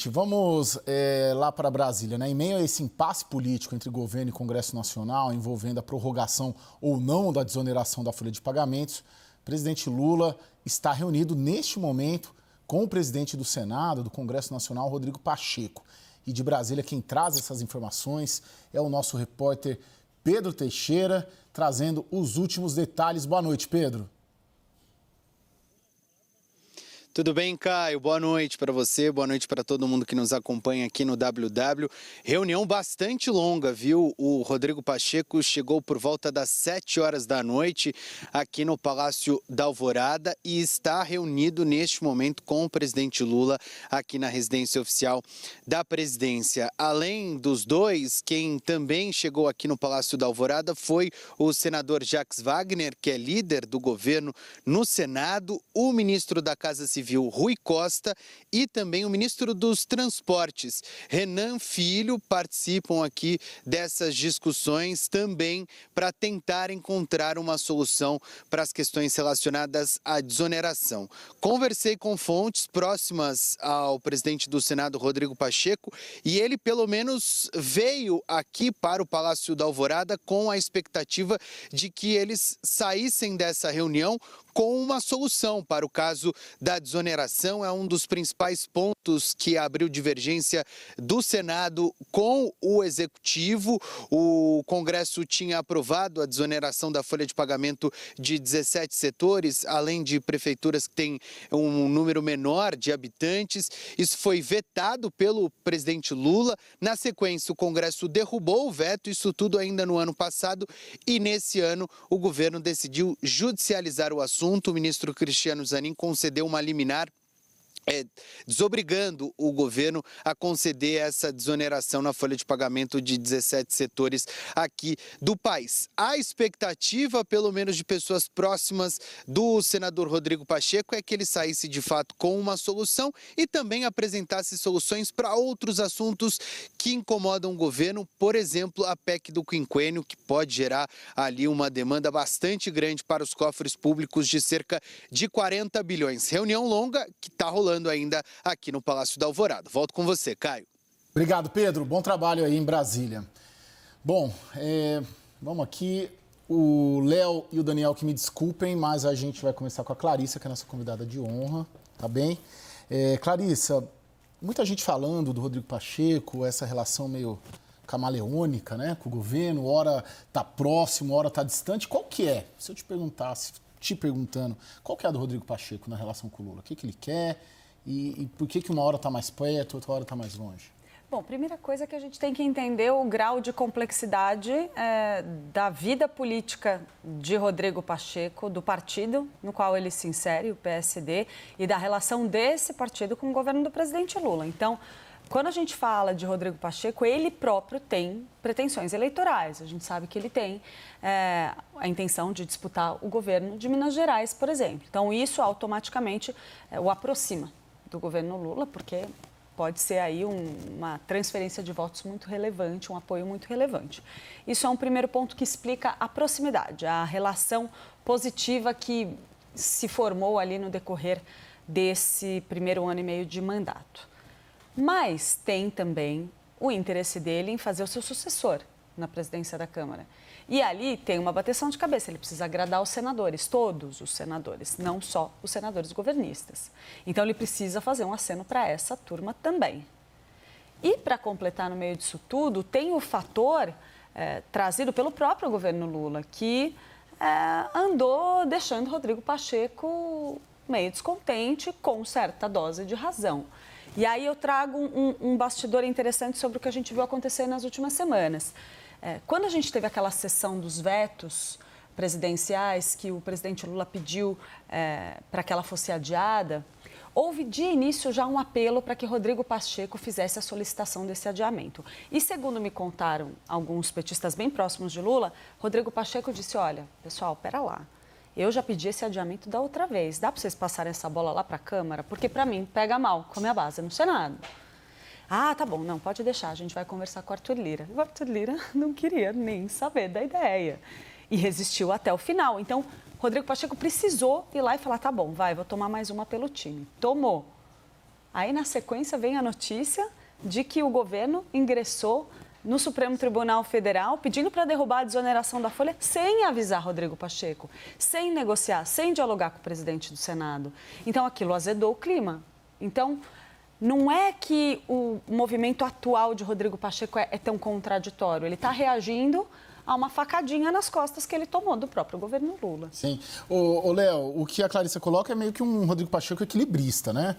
Gente, vamos lá para Brasília, né? Em meio a esse impasse político entre governo e Congresso Nacional, envolvendo a prorrogação ou não da desoneração da folha de pagamentos, o presidente Lula está reunido neste momento com o presidente do Senado, do Congresso Nacional, Rodrigo Pacheco. E de Brasília, quem traz essas informações é o nosso repórter Pedro Teixeira, trazendo os últimos detalhes. Boa noite, Pedro. Tudo bem, Caio? Boa noite para você, boa noite para todo mundo que nos acompanha aqui no WW. Reunião bastante longa, viu? O Rodrigo Pacheco chegou por volta das 7 horas da noite aqui no Palácio da Alvorada e está reunido neste momento com o presidente Lula aqui na residência oficial da presidência. Além dos dois, quem também chegou aqui no Palácio da Alvorada foi o senador Jacques Wagner, que é líder do governo no Senado, o ministro da Casa Civil, Rui Costa, e também o ministro dos Transportes, Renan Filho, participam aqui dessas discussões também para tentar encontrar uma solução para as questões relacionadas à desoneração. Conversei com fontes próximas ao presidente do Senado, Rodrigo Pacheco, e ele pelo menos veio aqui para o Palácio da Alvorada com a expectativa de que eles saíssem dessa reunião com uma solução para o caso da desoneração. É um dos principais pontos que abriu divergência do Senado com o Executivo. O Congresso tinha aprovado a desoneração da folha de pagamento de 17 setores, além de prefeituras que têm um número menor de habitantes. Isso foi vetado pelo presidente Lula. Na sequência, o Congresso derrubou o veto, isso tudo ainda no ano passado, e nesse ano o governo decidiu judicializar o assunto. O ministro Cristiano Zanin concedeu uma liminar desobrigando o governo a conceder essa desoneração na folha de pagamento de 17 setores aqui do país. A expectativa, pelo menos de pessoas próximas do senador Rodrigo Pacheco, é que ele saísse de fato com uma solução e também apresentasse soluções para outros assuntos que incomodam o governo, por exemplo, a PEC do quinquênio, que pode gerar ali uma demanda bastante grande para os cofres públicos de cerca de 40 bilhões. Reunião longa que está rolando ainda aqui no Palácio da Alvorada. Volto com você, Caio. Obrigado, Pedro. Bom trabalho aí em Brasília. Bom, vamos aqui. O Léo e o Daniel que me desculpem, mas a gente vai começar com a Clarissa, que é a nossa convidada de honra, tá bem? Clarissa, muita gente falando do Rodrigo Pacheco, essa relação meio camaleônica, né, com o governo, hora tá próximo, hora tá distante. Qual que é? Se eu te perguntando, qual que é a do Rodrigo Pacheco na relação com o Lula? O que ele quer e por que uma hora está mais perto, outra hora está mais longe? Bom, primeira coisa é que a gente tem que entender o grau de complexidade da vida política de Rodrigo Pacheco, do partido no qual ele se insere, o PSD, e da relação desse partido com o governo do presidente Lula. Então, quando a gente fala de Rodrigo Pacheco, ele próprio tem pretensões eleitorais. A gente sabe que ele tem a intenção de disputar o governo de Minas Gerais, por exemplo. Então, isso automaticamente o aproxima do governo Lula, porque pode ser aí uma transferência de votos muito relevante, um apoio muito relevante. Isso é um primeiro ponto que explica a proximidade, a relação positiva que se formou ali no decorrer desse primeiro ano e meio de mandato. Mas tem também o interesse dele em fazer o seu sucessor na presidência da Câmara. E ali tem uma bateção de cabeça, ele precisa agradar os senadores, todos os senadores, não só os senadores governistas. Então ele precisa fazer um aceno para essa turma também. E para completar no meio disso tudo, tem o fator trazido pelo próprio governo Lula, que andou deixando Rodrigo Pacheco meio descontente, com certa dose de razão. E aí eu trago um bastidor interessante sobre o que a gente viu acontecer nas últimas semanas. Quando a gente teve aquela sessão dos vetos presidenciais que o presidente Lula pediu para que ela fosse adiada, houve de início já um apelo para que Rodrigo Pacheco fizesse a solicitação desse adiamento. E segundo me contaram alguns petistas bem próximos de Lula, Rodrigo Pacheco disse, olha, pessoal, pera lá. Eu já pedi esse adiamento da outra vez. Dá para vocês passarem essa bola lá para a Câmara? Porque, para mim, pega mal com a minha base no Senado. Ah, tá bom, não, pode deixar, a gente vai conversar com o Arthur Lira. O Arthur Lira não queria nem saber da ideia e resistiu até o final. Então, Rodrigo Pacheco precisou ir lá e falar, tá bom, vai, vou tomar mais uma pelo time. Tomou. Aí, na sequência, vem a notícia de que o governo ingressou no Supremo Tribunal Federal pedindo para derrubar a desoneração da Folha sem avisar Rodrigo Pacheco, sem negociar, sem dialogar com o presidente do Senado. Então, aquilo azedou o clima. Então, não é que o movimento atual de Rodrigo Pacheco é tão contraditório. Ele está reagindo a uma facadinha nas costas que ele tomou do próprio governo Lula. Sim. Léo, o que a Clarissa coloca é meio que um Rodrigo Pacheco equilibrista, né?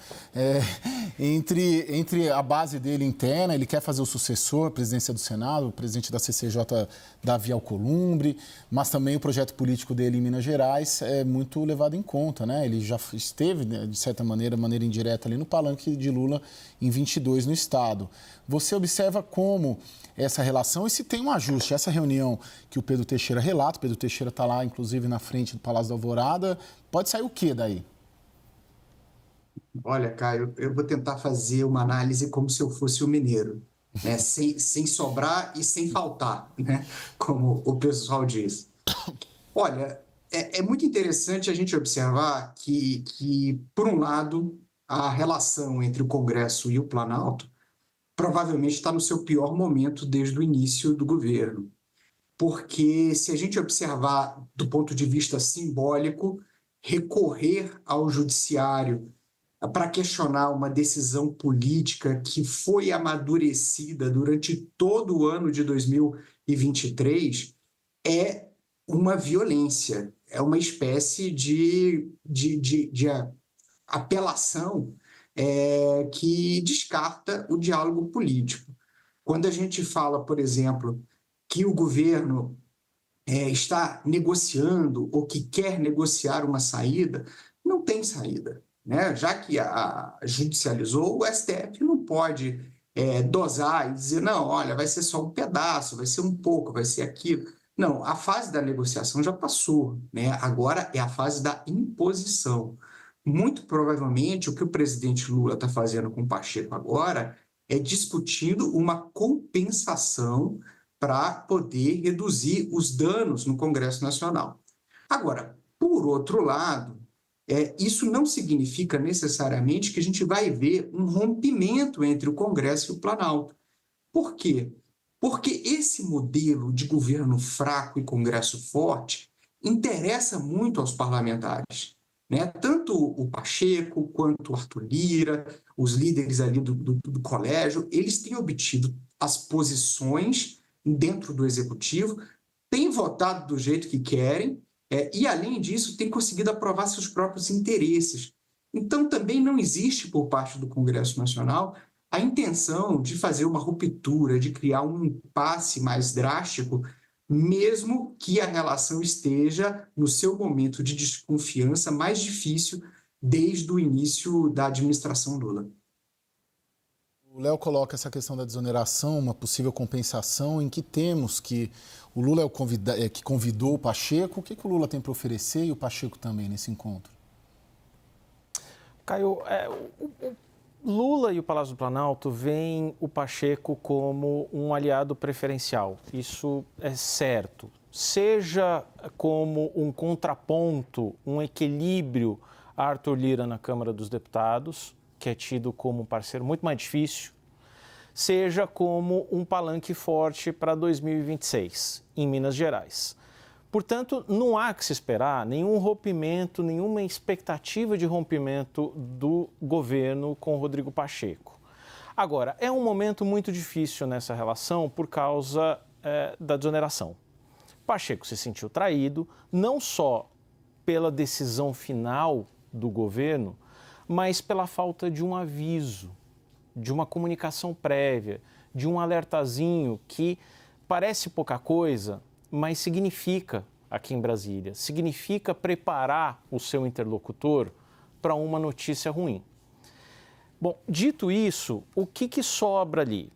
Entre a base dele interna, ele quer fazer o sucessor, a presidência do Senado, o presidente da CCJ, Davi Alcolumbre, mas também o projeto político dele em Minas Gerais é muito levado em conta, né? Ele já esteve, de certa maneira indireta, ali no palanque de Lula em 22 no Estado. Você observa como essa relação e se tem um ajuste. Essa reunião que o Pedro Teixeira relata, o Pedro Teixeira está lá, inclusive, na frente do Palácio da Alvorada, pode sair o quê daí? Olha, Caio, eu vou tentar fazer uma análise como se eu fosse um mineiro, né? Sem sobrar e sem faltar, né? Como o pessoal diz. Olha, é muito interessante a gente observar que, por um lado, a relação entre o Congresso e o Planalto provavelmente está no seu pior momento desde o início do governo. Porque, se a gente observar do ponto de vista simbólico, recorrer ao judiciário para questionar uma decisão política que foi amadurecida durante todo o ano de 2023 é uma violência, é uma espécie de apelação que descarta o diálogo político. Quando a gente fala, por exemplo, que o governo está negociando ou que quer negociar uma saída, não tem saída, né? Já que judicializou, o STF não pode dosar e dizer, não, olha, vai ser só um pedaço, vai ser um pouco, vai ser aquilo. Não, a fase da negociação já passou, né? Agora é a fase da imposição. Muito provavelmente, o que o presidente Lula está fazendo com o Pacheco agora é discutindo uma compensação para poder reduzir os danos no Congresso Nacional. Agora, por outro lado, isso não significa necessariamente que a gente vai ver um rompimento entre o Congresso e o Planalto. Por quê? Porque esse modelo de governo fraco e Congresso forte interessa muito aos parlamentares, né? Tanto o Pacheco quanto o Arthur Lira, os líderes ali do colégio, eles têm obtido as posições dentro do Executivo, têm votado do jeito que querem e, além disso, têm conseguido aprovar seus próprios interesses. Então, também não existe, por parte do Congresso Nacional, a intenção de fazer uma ruptura, de criar um impasse mais drástico, mesmo que a relação esteja no seu momento de desconfiança mais difícil desde o início da administração Lula. O Léo coloca essa questão da desoneração, uma possível compensação, em que temos que o Lula é que convidou o Pacheco. O que o Lula tem para oferecer e o Pacheco também nesse encontro? Caio, o Lula e o Palácio do Planalto veem o Pacheco como um aliado preferencial. Isso é certo. Seja como um contraponto, um equilíbrio a Arthur Lira na Câmara dos Deputados, que é tido como um parceiro muito mais difícil, seja como um palanque forte para 2026, em Minas Gerais. Portanto, não há que se esperar nenhum rompimento, nenhuma expectativa de rompimento do governo com Rodrigo Pacheco. Agora, é um momento muito difícil nessa relação por causa da desoneração. Pacheco se sentiu traído, não só pela decisão final do governo, mas pela falta de um aviso, de uma comunicação prévia, de um alertazinho que parece pouca coisa, mas significa, aqui em Brasília, significa preparar o seu interlocutor para uma notícia ruim. Bom, dito isso, o que sobra ali?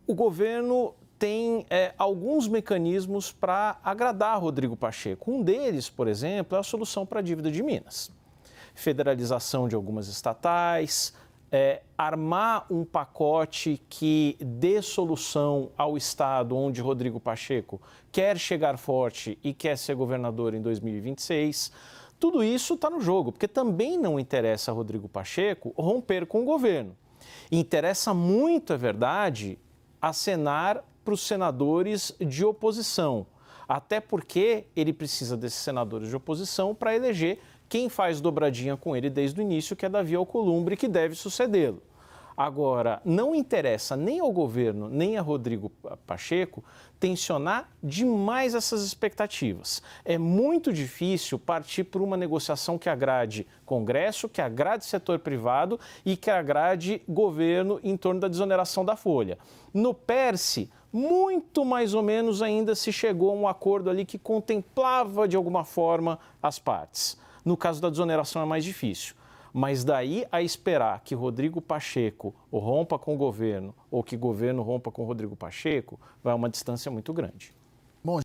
O governo tem alguns mecanismos para agradar Rodrigo Pacheco. Um deles, por exemplo, é a solução para a dívida de Minas. Federalização de algumas estatais, armar um pacote que dê solução ao estado onde Rodrigo Pacheco quer chegar forte e quer ser governador em 2026, tudo isso está no jogo, porque também não interessa a Rodrigo Pacheco romper com o governo. Interessa muito, é verdade, acenar para os senadores de oposição, até porque ele precisa desses senadores de oposição para eleger quem faz dobradinha com ele desde o início, que é Davi Alcolumbre, que deve sucedê-lo. Agora, não interessa nem ao governo, nem a Rodrigo Pacheco tensionar demais essas expectativas. É muito difícil partir por uma negociação que agrade Congresso, que agrade setor privado e que agrade governo em torno da desoneração da folha. No PERSE, muito mais ou menos ainda se chegou a um acordo ali que contemplava de alguma forma as partes. No caso da desoneração é mais difícil. Mas daí a esperar que Rodrigo Pacheco rompa com o governo ou que o governo rompa com Rodrigo Pacheco, vai uma distância muito grande. Bom,